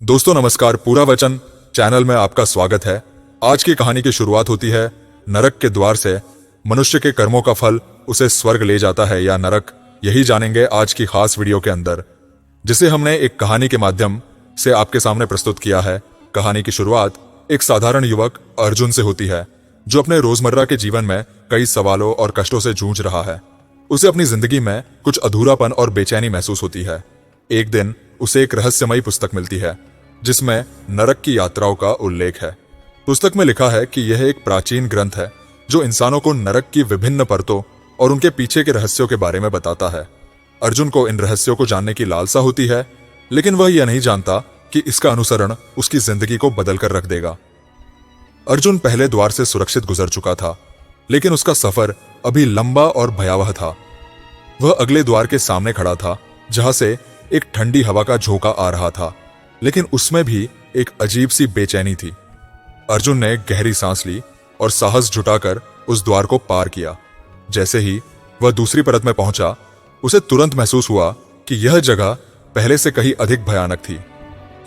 दोस्तों नमस्कार, पूरा वचन चैनल में आपका स्वागत है। आज की कहानी की शुरुआत होती है नरक के द्वार से। मनुष्य के कर्मों का फल उसे स्वर्ग ले जाता है या नरक, यही जानेंगे आज की खास वीडियो के अंदर, जिसे हमने एक कहानी के माध्यम से आपके सामने प्रस्तुत किया है। कहानी की शुरुआत एक साधारण युवक अर्जुन से होती है, जो अपने रोजमर्रा के जीवन में कई सवालों और कष्टों से जूझ रहा है। उसे अपनी जिंदगी में कुछ अधूरापन और बेचैनी महसूस होती है। एक दिन उसे एक रहस्यमयी पुस्तक मिलती है, जिसमें नरक की यात्राओं का उल्लेख है। पुस्तक में लिखा है कि यह एक प्राचीन ग्रंथ है जो इंसानों को नरक की विभिन्न परतों और उनके पीछे के रहस्यों के बारे में बताता है। अर्जुन को इन रहस्यों को जानने की लालसा होती है, लेकिन वह यह नहीं जानता कि इसका अनुसरण उसकी जिंदगी को बदल कर रख देगा। अर्जुन पहले द्वार से सुरक्षित गुजर चुका था, लेकिन उसका सफर अभी लंबा और भयावह था। वह अगले द्वार के सामने खड़ा था, जहां से एक ठंडी हवा का झोंका आ रहा था, लेकिन उसमें भी एक अजीब सी बेचैनी थी। अर्जुन ने गहरी सांस ली और साहस जुटाकर उस द्वार को पार किया। जैसे ही वह दूसरी परत में पहुंचा, उसे तुरंत महसूस हुआ कि यह जगह पहले से कहीं अधिक भयानक थी।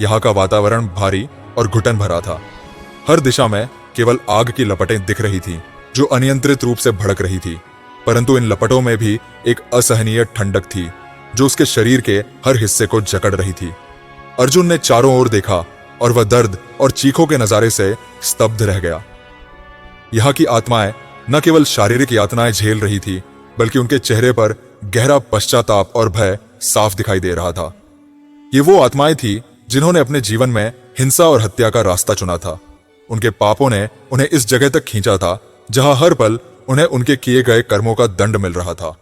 यहाँ का वातावरण भारी और घुटन भरा था। हर दिशा में केवल आग की लपटें दिख रही थीं, जो अनियंत्रित रूप से भड़क रही थी। परंतु इन लपटों में भी एक असहनीय ठंडक थी, जो उसके शरीर के हर हिस्से को जकड़ रही थी। अर्जुन ने चारों ओर देखा और वह दर्द और चीखों के नजारे से स्तब्ध रह गया। यहाँ की आत्माएं न केवल शारीरिक यातनाएं झेल रही थी, बल्कि उनके चेहरे पर गहरा पश्चाताप और भय साफ दिखाई दे रहा था। ये वो आत्माएं थी जिन्होंने अपने जीवन में हिंसा और हत्या का रास्ता चुना था। उनके पापों ने उन्हें इस जगह तक खींचा था, जहां हर पल उन्हें उनके किए गए कर्मों का दंड मिल रहा था।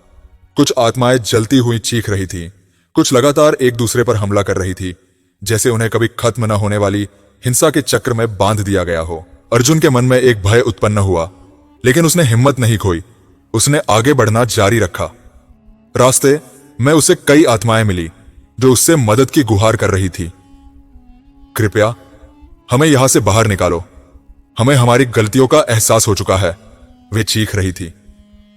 कुछ आत्माएं जलती हुई चीख रही थी, कुछ लगातार एक दूसरे पर हमला कर रही थी, जैसे उन्हें कभी खत्म न होने वाली हिंसा के चक्र में बांध दिया गया हो। अर्जुन के मन में एक भय उत्पन्न हुआ, लेकिन उसने हिम्मत नहीं खोई। उसने आगे बढ़ना जारी रखा। रास्ते में उसे कई आत्माएं मिली, जो उससे मदद की गुहार कर रही थी। कृपया हमें यहां से बाहर निकालो, हमें हमारी गलतियों का एहसास हो चुका है, वे चीख रही थी।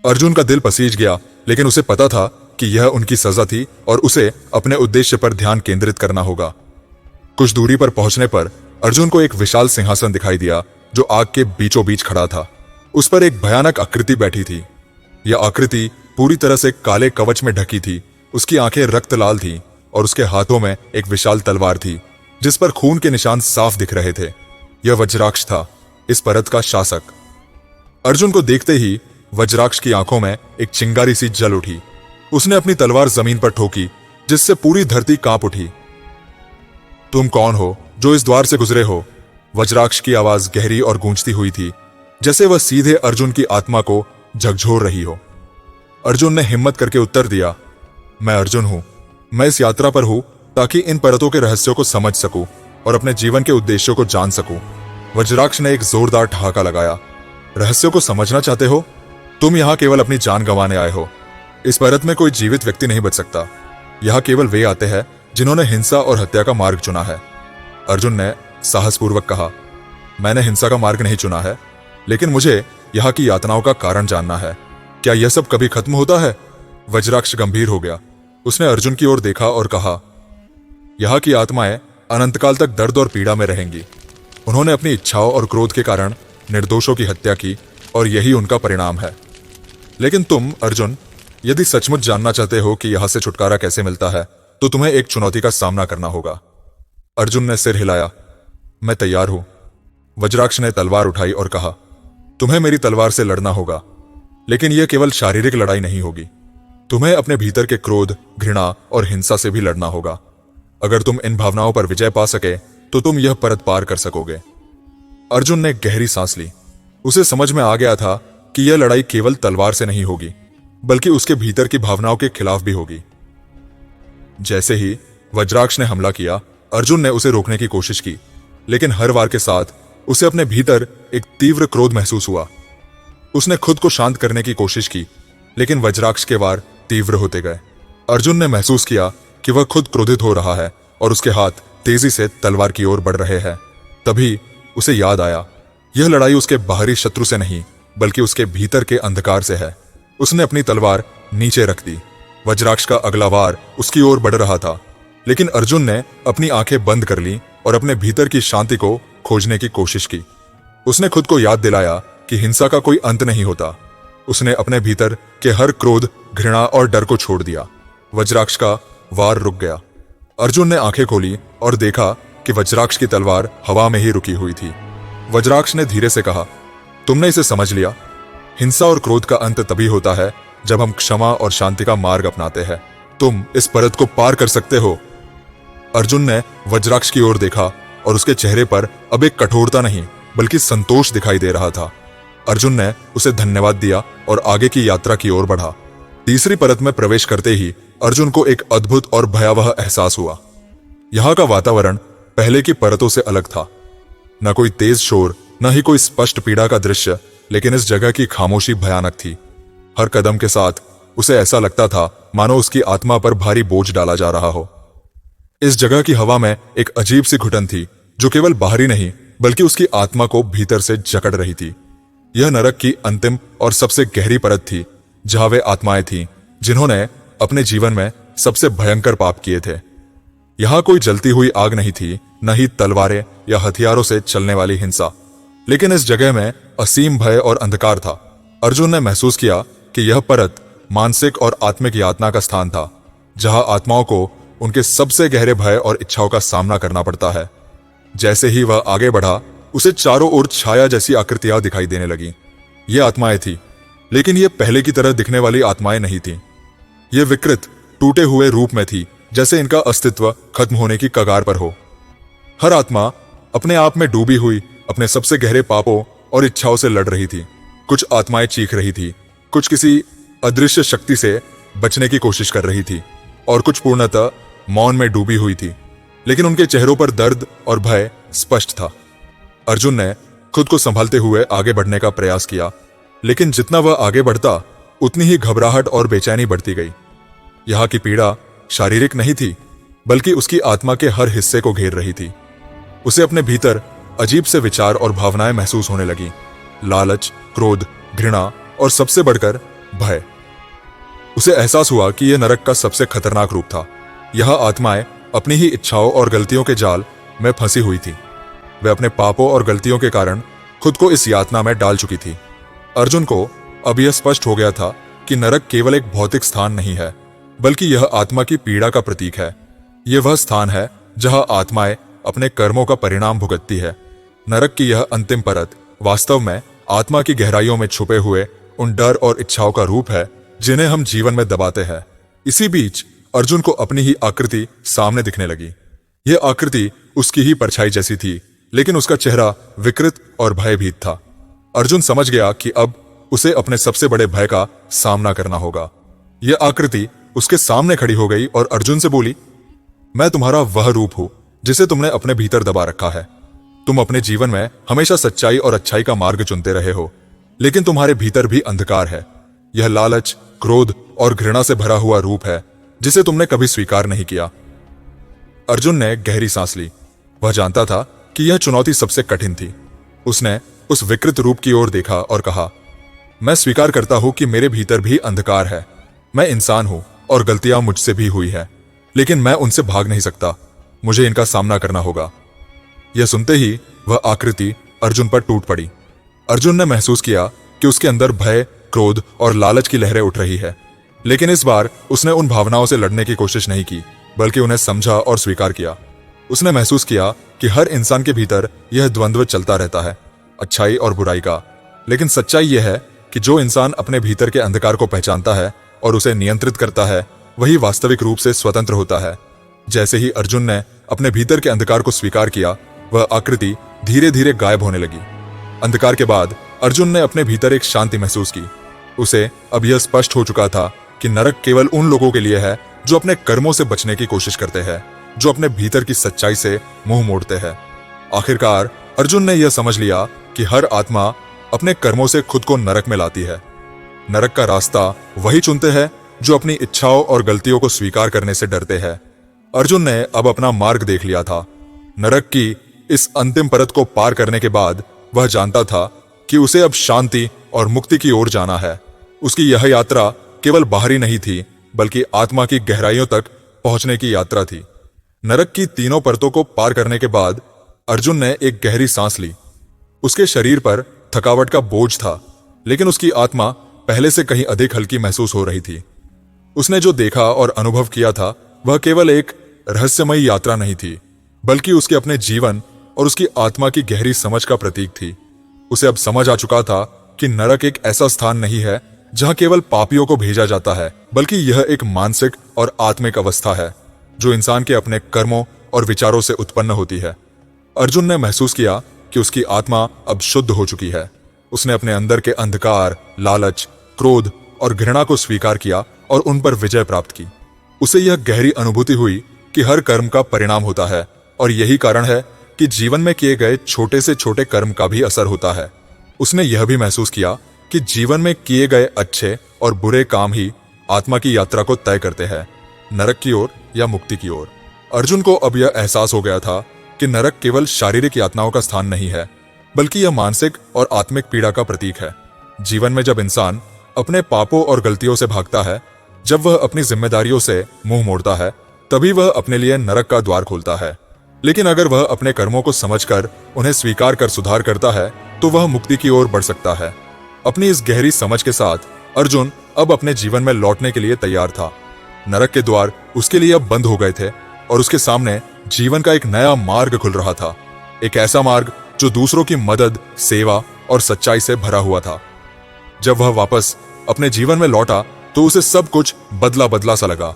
अर्जुन का दिल पसीज गया, लेकिन उसे पता था कि यह उनकी सजा थी और उसे अपने उद्देश्य पर ध्यान केंद्रित करना होगा। कुछ दूरी पर पहुंचने पर अर्जुन को एक विशाल सिंहासन दिखाई दिया, जो आग के बीचों बीच खड़ा था। उस पर एक भयानक आकृति बैठी थी। यह आकृति पूरी तरह से काले कवच में ढकी थी। उसकी आंखें रक्त लाल थीं और उसके हाथों में एक विशाल तलवार थी, जिस पर खून के निशान साफ दिख रहे थे। यह वज्राक्ष था, इस परत का शासक। अर्जुन को देखते ही वज्राक्ष की आंखों में एक चिंगारी सी जल उठी। उसने अपनी तलवार जमीन पर ठोकी, जिससे पूरी धरती कांप उठी। तुम कौन हो जो इस द्वार से गुजरे हो? वज्राक्ष की आवाज गहरी और गूंजती हुई थी, जैसे वह सीधे अर्जुन की आत्मा को झकझोर रही हो। अर्जुन ने हिम्मत करके उत्तर दिया, मैं अर्जुन हूं। मैं इस यात्रा पर हूं ताकि इन परतों के रहस्यों को समझ सकूं और अपने जीवन के उद्देश्यों को जान सकूं। वज्राक्ष ने एक जोरदार ठहाका लगाया। रहस्यों को समझना चाहते हो? तुम यहां केवल अपनी जान गंवाने आए हो। इस परत में कोई जीवित व्यक्ति नहीं बच सकता। यहां केवल वे आते हैं जिन्होंने हिंसा और हत्या का मार्ग चुना है। अर्जुन ने साहसपूर्वक कहा, मैंने हिंसा का मार्ग नहीं चुना है, लेकिन मुझे यहाँ की यातनाओं का कारण जानना है। क्या यह सब कभी खत्म होता है? वज्राक्ष गंभीर हो गया। उसने अर्जुन की ओर देखा और कहा, यहाँ की आत्माएं अनंतकाल तक दर्द और पीड़ा में रहेंगी। उन्होंने अपनी इच्छाओं और क्रोध के कारण निर्दोषों की हत्या की और यही उनका परिणाम है। लेकिन तुम अर्जुन, यदि सचमुच जानना चाहते हो कि यहां से छुटकारा कैसे मिलता है, तो तुम्हें एक चुनौती का सामना करना होगा। अर्जुन ने सिर हिलाया, मैं तैयार हूं। वज्राक्ष ने तलवार उठाई और कहा, तुम्हें मेरी तलवार से लड़ना होगा, लेकिन यह केवल शारीरिक लड़ाई नहीं होगी। तुम्हें अपने भीतर के क्रोध, घृणा और हिंसा से भी लड़ना होगा। अगर तुम इन भावनाओं पर विजय पा सके तो तुम यह परत पार कर सकोगे। अर्जुन ने गहरी सांस ली। उसे समझ में आ गया था कि यह लड़ाई केवल तलवार से नहीं होगी, बल्कि उसके भीतर की भावनाओं के खिलाफ भी होगी। जैसे ही वज्राक्ष ने हमला किया, अर्जुन ने उसे रोकने की कोशिश की, लेकिन हर वार के साथ उसे अपने भीतर एक तीव्र क्रोध महसूस हुआ। उसने खुद को शांत करने की कोशिश की, लेकिन वज्राक्ष के वार तीव्र होते गए। अर्जुन ने महसूस किया कि वह खुद क्रोधित हो रहा है और उसके हाथ तेजी से तलवार की ओर बढ़ रहे हैं। तभी उसे याद आया, यह लड़ाई उसके बाहरी शत्रु से नहीं, बल्कि उसके भीतर के अंधकार से है। उसने अपनी तलवार नीचे रख दी। वज्राक्ष का अगला वार उसकी ओर बढ़ रहा था, लेकिन अर्जुन ने अपनी आंखें बंद कर ली और अपने भीतर की शांति को खोजने की कोशिश की। उसने खुद को याद दिलाया कि हिंसा का कोई अंत नहीं होता। उसने अपने भीतर के हर क्रोध, घृणा और डर को छोड़ दिया। वज्राक्ष का वार रुक गया। अर्जुन ने आंखें खोली और देखा कि वज्राक्ष की तलवार हवा में ही रुकी हुई थी। वज्राक्ष ने धीरे से कहा, तुमने इसे समझ लिया। हिंसा और क्रोध का अंत तभी होता है जब हम क्षमा और शांति का मार्ग अपनाते हैं। तुम इस परत को पार कर सकते हो। अर्जुन ने वज्राक्ष की ओर देखा और उसके चेहरे पर अब एक कठोरता नहीं बल्कि संतोष दिखाई दे रहा था। अर्जुन ने उसे धन्यवाद दिया और आगे की यात्रा की ओर बढ़ा। तीसरी परत में प्रवेश करते ही अर्जुन को एक अद्भुत और भयावह एहसास हुआ। यहाँ का वातावरण पहले की परतों से अलग था। न कोई तेज शोर, न ही कोई स्पष्ट पीड़ा का दृश्य, लेकिन इस जगह की खामोशी भयानक थी। हर कदम के साथ उसे ऐसा लगता था मानो उसकी आत्मा पर भारी बोझ डाला जा रहा हो। इस जगह की हवा में एक अजीब सी घुटन थी जो केवल बाहरी नहीं बल्कि उसकी आत्मा को भीतर से जकड़ रही थी। यह नरक की अंतिम और सबसे गहरी परत थी, जहां वे आत्माएं थीं जिन्होंने अपने जीवन में सबसे भयंकर पाप किए थे। यहां कोई जलती हुई आग नहीं थी, न ही तलवारें या हथियारों से चलने वाली हिंसा, लेकिन इस जगह में असीम भय और अंधकार था। अर्जुन ने महसूस किया कि यह परत मानसिक और आत्मिक यातना का स्थान था, जहां आत्माओं को उनके सबसे गहरे भय और इच्छाओं का सामना करना पड़ता है। जैसे ही वह आगे बढ़ा, उसे चारों ओर छाया जैसी आकृतियां दिखाई देने लगीं। ये आत्माएं थी, लेकिन ये पहले की तरह दिखने वाली आत्माएं नहीं थीं। ये विकृत, टूटे हुए रूप में थी, जैसे इनका अस्तित्व खत्म होने की कगार पर हो। हर आत्मा अपने आप में डूबी हुई अपने सबसे गहरे पापों और इच्छाओं से लड़ रही थी। कुछ आत्माएं चीख रही थी, कुछ किसी अदृश्य शक्ति से बचने की कोशिश कर रही थी, और कुछ पूर्णतः मौन में डूबी हुई थी, लेकिन उनके चेहरों पर दर्द और भय स्पष्ट था। अर्जुन ने खुद को संभालते हुए आगे बढ़ने का प्रयास किया, लेकिन जितना वह आगे बढ़ता उतनी ही घबराहट और बेचैनी बढ़ती गई। यहाँ की पीड़ा शारीरिक नहीं थी, बल्कि उसकी आत्मा के हर हिस्से को घेर रही थी। उसे अपने भीतर अजीब से विचार और भावनाएं महसूस होने लगी। लालच, क्रोध, घृणा और सबसे बढ़कर भय। उसे एहसास हुआ कि यह नरक का सबसे खतरनाक रूप था। यह आत्माएं अपनी ही इच्छाओं और गलतियों के जाल में फंसी हुई थी। वे अपने पापों और गलतियों के कारण खुद को इस यातना में डाल चुकी थी। अर्जुन को अब यह स्पष्ट हो गया था कि नरक केवल एक भौतिक स्थान नहीं है, बल्कि यह आत्मा की पीड़ा का प्रतीक है। यह वह स्थान है जहां आत्माएं अपने कर्मों का परिणाम भुगतती है। नरक की यह अंतिम परत वास्तव में आत्मा की गहराइयों में छुपे हुए उन डर और इच्छाओं का रूप है जिन्हें हम जीवन में दबाते हैं। इसी बीच अर्जुन को अपनी ही आकृति सामने दिखने लगी। यह आकृति उसकी ही परछाई जैसी थी, लेकिन उसका चेहरा विकृत और भयभीत था। अर्जुन समझ गया कि अब उसे अपने सबसे बड़े भय का सामना करना होगा। यह आकृति उसके सामने खड़ी हो गई और अर्जुन से बोली, मैं तुम्हारा वह रूप हूं जिसे तुमने अपने भीतर दबा रखा है। तुम अपने जीवन में हमेशा सच्चाई और अच्छाई का मार्ग चुनते रहे हो, लेकिन तुम्हारे भीतर भी अंधकार है। यह लालच, क्रोध और घृणा से भरा हुआ रूप है जिसे तुमने कभी स्वीकार नहीं किया। अर्जुन ने गहरी सांस ली। वह जानता था कि यह चुनौती सबसे कठिन थी। उसने उस विकृत रूप की ओर देखा और कहा, मैं स्वीकार करता हूं कि मेरे भीतर भी अंधकार है। मैं इंसान हूं और गलतियां मुझसे भी हुई है, लेकिन मैं उनसे भाग नहीं सकता। मुझे इनका सामना करना होगा। यह सुनते ही वह आकृति अर्जुन पर टूट पड़ी। अर्जुन ने महसूस किया कि उसके अंदर भय, क्रोध और लालच की लहरें उठ रही है, लेकिन इस बार उसने उन भावनाओं से लड़ने की कोशिश नहीं की, बल्कि उन्हें समझा और स्वीकार किया। उसने महसूस किया कि हर इंसान के भीतर यह द्वंद्व चलता रहता है, अच्छाई और बुराई का। लेकिन सच्चाई यह है कि जो इंसान अपने भीतर के अंधकार को पहचानता है और उसे नियंत्रित करता है, वही वास्तविक रूप से स्वतंत्र होता है। जैसे ही अर्जुन ने अपने भीतर के अंधकार को स्वीकार किया, वह आकृति धीरे धीरे गायब होने लगी। अंधकार के बाद अर्जुन ने अपने भीतर एक शांति महसूस की। उसे अब यह स्पष्ट हो चुका था कि नरक केवल उन लोगों के लिए है जो अपने कर्मों से बचने की कोशिश करते हैं, जो अपने भीतर की सच्चाई से मुंह मोड़ते हैं। आखिरकार अर्जुन ने यह समझ लिया कि हर आत्मा अपने कर्मों से खुद को नरक में लाती है। नरक का रास्ता वही चुनते हैं जो अपनी इच्छाओं और गलतियों को स्वीकार करने से डरते हैं। अर्जुन ने अब अपना मार्ग देख लिया था। नरक की इस अंतिम परत को पार करने के बाद वह जानता था कि उसे अब शांति और मुक्ति की ओर जाना है। उसकी यह यात्रा केवल बाहरी नहीं थी, बल्कि आत्मा की गहराइयों तक पहुंचने की यात्रा थी। नरक की तीनों परतों को पार करने के बाद अर्जुन ने एक गहरी सांस ली। उसके शरीर पर थकावट का बोझ था, लेकिन उसकी आत्मा पहले से कहीं अधिक हल्की महसूस हो रही थी। उसने जो देखा और अनुभव किया था वह केवल एक रहस्यमयी यात्रा नहीं थी, बल्कि उसके अपने जीवन और उसकी आत्मा की गहरी समझ का प्रतीक थी। उसे अब समझ आ चुका था कि नरक एक ऐसा स्थान नहीं है जहां केवल पापियों को भेजा जाता है, बल्कि यह एक मानसिक और आत्मिक अवस्था है जो इंसान के अपने कर्मों और विचारों से उत्पन्न होती है। अर्जुन ने महसूस किया कि उसकी आत्मा अब शुद्ध हो चुकी है। उसने अपने अंदर के अंधकार, लालच, क्रोध और घृणा को स्वीकार किया और उन पर विजय प्राप्त की। उसे यह गहरी अनुभूति हुई कि हर कर्म का परिणाम होता है और यही कारण है कि जीवन में किए गए छोटे से छोटे कर्म का भी असर होता है। उसने यह भी महसूस किया कि जीवन में किए गए अच्छे और बुरे काम ही आत्मा की यात्रा को तय करते हैं, नरक की ओर या मुक्ति की ओर। अर्जुन को अब यह एहसास हो गया था कि नरक केवल शारीरिक यातनाओं का स्थान नहीं है, बल्कि यह मानसिक और आत्मिक पीड़ा का प्रतीक है। जीवन में जब इंसान अपने पापों और गलतियों से भागता है, जब वह अपनी जिम्मेदारियों से मुंह मोड़ता है, तभी वह अपने लिए नरक का द्वार खोलता है। लेकिन अगर वह अपने कर्मों को समझकर उन्हें स्वीकार कर सुधार करता है, तो वह मुक्ति की ओर बढ़ सकता है। अपनी इस गहरी समझ के साथ अर्जुन अब अपने जीवन में लौटने के लिए तैयार था। नरक के द्वार उसके लिए अब बंद हो गए थे और उसके सामने जीवन का एक नया मार्ग खुल रहा था, एक ऐसा मार्ग जो दूसरों की मदद, सेवा और सच्चाई से भरा हुआ था। जब वह वापस अपने जीवन में लौटा तो उसे सब कुछ बदला बदला सा लगा।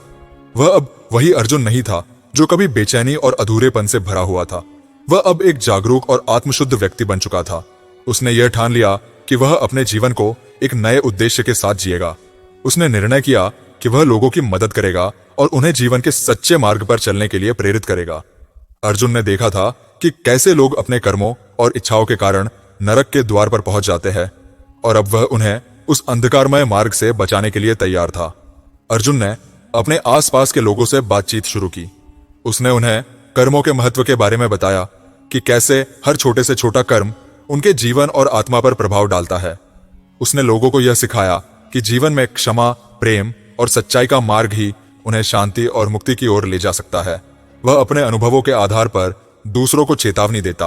वह अब वही अर्जुन नहीं था जो कभी बेचैनी और अधूरेपन से भरा हुआ था। वह अब एक जागरूक और आत्मशुद्ध व्यक्ति बन चुका था। उसने यह ठान लिया कि वह अपने जीवन को एक नए उद्देश्य के साथ जिएगा। उसने निर्णय किया कि वह लोगों की मदद करेगा और उन्हें जीवन के सच्चे मार्ग पर चलने के लिए प्रेरित करेगा। अर्जुन ने देखा था कि कैसे लोग अपने कर्मों और इच्छाओं के कारण नरक के द्वार पर पहुंच जाते हैं, और अब वह उन्हें उस अंधकारमय मार्ग से बचाने के लिए तैयार था। अर्जुन ने अपने आसपास के लोगों से बातचीत शुरू की। उसने उन्हें कर्मों के महत्व के बारे में बताया कि कैसे हर छोटे से छोटा कर्म उनके जीवन और आत्मा पर प्रभाव डालता है। उसने लोगों को यह सिखाया कि जीवन में क्षमा, प्रेम और सच्चाई का मार्ग ही उन्हें शांति और मुक्ति की ओर ले जा सकता है। वह अपने अनुभवों के आधार पर दूसरों को चेतावनी देता,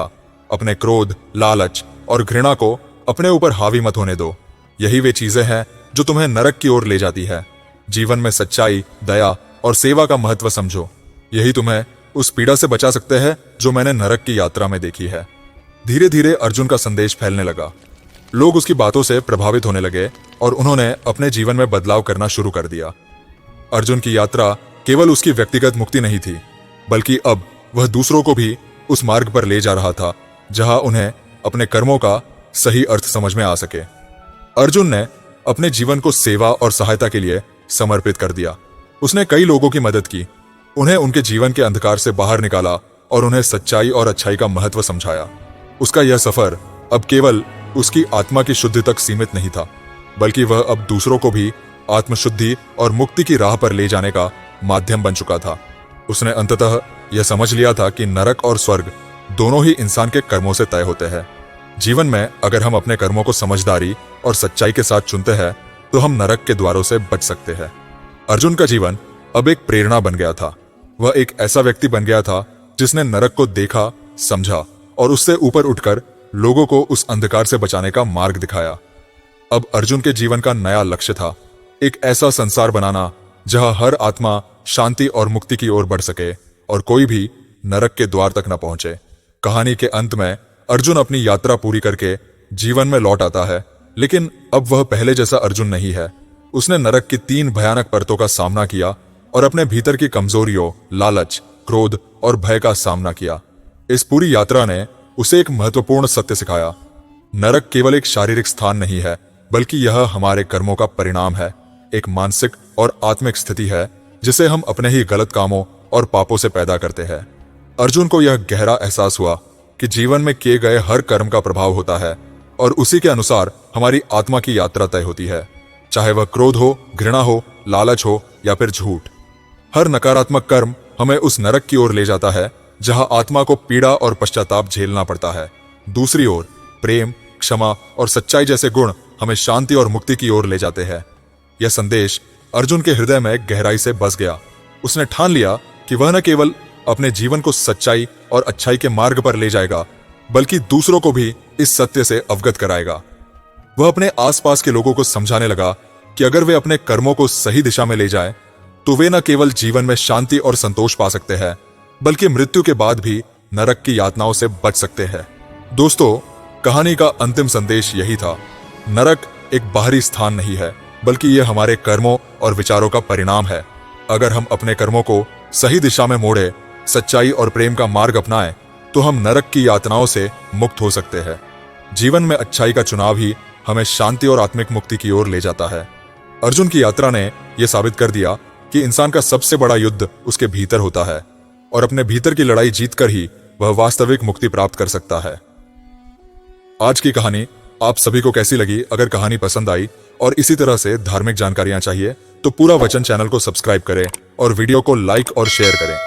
अपने क्रोध, लालच और घृणा को अपने ऊपर हावी मत होने दो। यही वे चीजें हैं जो तुम्हें नरक की ओर ले जाती है। जीवन में सच्चाई, दया और सेवा का महत्व समझो। यही तुम्हें उस पीड़ा से बचा सकते हैं जो मैंने नरक की यात्रा में देखी है। धीरे धीरे अर्जुन का संदेश फैलने लगा। लोग उसकी बातों से प्रभावित होने लगे और उन्होंने अपने जीवन में बदलाव करना शुरू कर दिया। अर्जुन की यात्रा केवल उसकी व्यक्तिगत मुक्ति नहीं थी, बल्कि अब वह दूसरों को भी उस मार्ग पर ले जा रहा था जहां उन्हें अपने कर्मों का सही अर्थ समझ में आ सके। अर्जुन ने अपने जीवन को सेवा और सहायता के लिए समर्पित कर दिया। उसने कई लोगों की मदद की, उन्हें उनके जीवन के अंधकार से बाहर निकाला और उन्हें सच्चाई और अच्छाई का महत्व समझाया। उसका यह सफर अब केवल उसकी आत्मा की शुद्धि तक सीमित नहीं था, बल्कि वह अब दूसरों को भी आत्मशुद्धि और मुक्ति की राह पर ले जाने का माध्यम बन चुका था। उसने अंततः यह समझ लिया था कि नरक और स्वर्ग दोनों ही इंसान के कर्मों से तय होते हैं। जीवन में अगर हम अपने कर्मों को समझदारी और सच्चाई के साथ चुनते हैं तो हम नरक के द्वारों से बच सकते हैं। अर्जुन का जीवन अब एक प्रेरणा बन गया था। वह एक ऐसा व्यक्ति बन गया था जिसने नरक को देखा, समझा और उससे ऊपर उठकर लोगों को उस अंधकार से बचाने का मार्ग दिखाया। अब अर्जुन के जीवन का नया लक्ष्य था एक ऐसा संसार बनाना जहां हर आत्मा शांति और मुक्ति की ओर बढ़ सके और कोई भी नरक के द्वार तक न पहुंचे। कहानी के अंत में अर्जुन अपनी यात्रा पूरी करके जीवन में लौट आता है, लेकिन अब वह पहले जैसा अर्जुन नहीं है। उसने नरक की 3 भयानक परतों का सामना किया और अपने भीतर की कमजोरियों, लालच, क्रोध और भय का सामना किया। इस पूरी यात्रा ने उसे एक महत्वपूर्ण सत्य सिखाया। नरक केवल एक शारीरिक स्थान नहीं है, बल्कि यह हमारे कर्मों का परिणाम है, एक मानसिक और आत्मिक स्थिति है जिसे हम अपने ही गलत कामों और पापों से पैदा करते हैं। अर्जुन को यह गहरा एहसास हुआ कि जीवन में किए गए हर कर्म का प्रभाव होता है और उसी के अनुसार हमारी आत्मा की यात्रा तय होती है, चाहे वह क्रोध हो, घृणा हो, लालच हो या फिर झूठ। हर नकारात्मक कर्म हमें उस नरक की ओर ले जाता है जहां आत्मा को पीड़ा और पश्चाताप झेलना पड़ता है। दूसरी ओर प्रेम, क्षमा और सच्चाई जैसे गुण हमें शांति और मुक्ति की ओर ले जाते हैं। यह संदेश अर्जुन के हृदय में गहराई से बस गया। उसने ठान लिया कि वह न केवल अपने जीवन को सच्चाई और अच्छाई के मार्ग पर ले जाएगा, बल्कि दूसरों को भी इस सत्य से अवगत कराएगा। वह अपने आसपास के लोगों को समझाने लगा कि अगर वे अपने कर्मों को सही दिशा में ले जाएं, तो वे न केवल जीवन में शांति और संतोष पा सकते हैं, बल्कि मृत्यु के बाद भी नरक की यातनाओं से बच सकते हैं। दोस्तों, कहानी का अंतिम संदेश यही था। नरक एक बाहरी स्थान नहीं है, बल्कि यह हमारे कर्मों और विचारों का परिणाम है। अगर हम अपने कर्मों को सही दिशा में मोड़े, सच्चाई और प्रेम का मार्ग अपनाएं, तो हम नरक की यातनाओं से मुक्त हो सकते हैं। जीवन में अच्छाई का चुनाव ही हमें शांति और आत्मिक मुक्ति की ओर ले जाता है। अर्जुन की यात्रा ने यह साबित कर दिया कि इंसान का सबसे बड़ा युद्ध उसके भीतर होता है, और अपने भीतर की लड़ाई जीतकर ही वह वास्तविक मुक्ति प्राप्त कर सकता है। आज की कहानी आप सभी को कैसी लगी? अगर कहानी पसंद आई और इसी तरह से धार्मिक जानकारियां चाहिए तो पूरा वचन चैनल को सब्सक्राइब करें और वीडियो को लाइक और शेयर करें।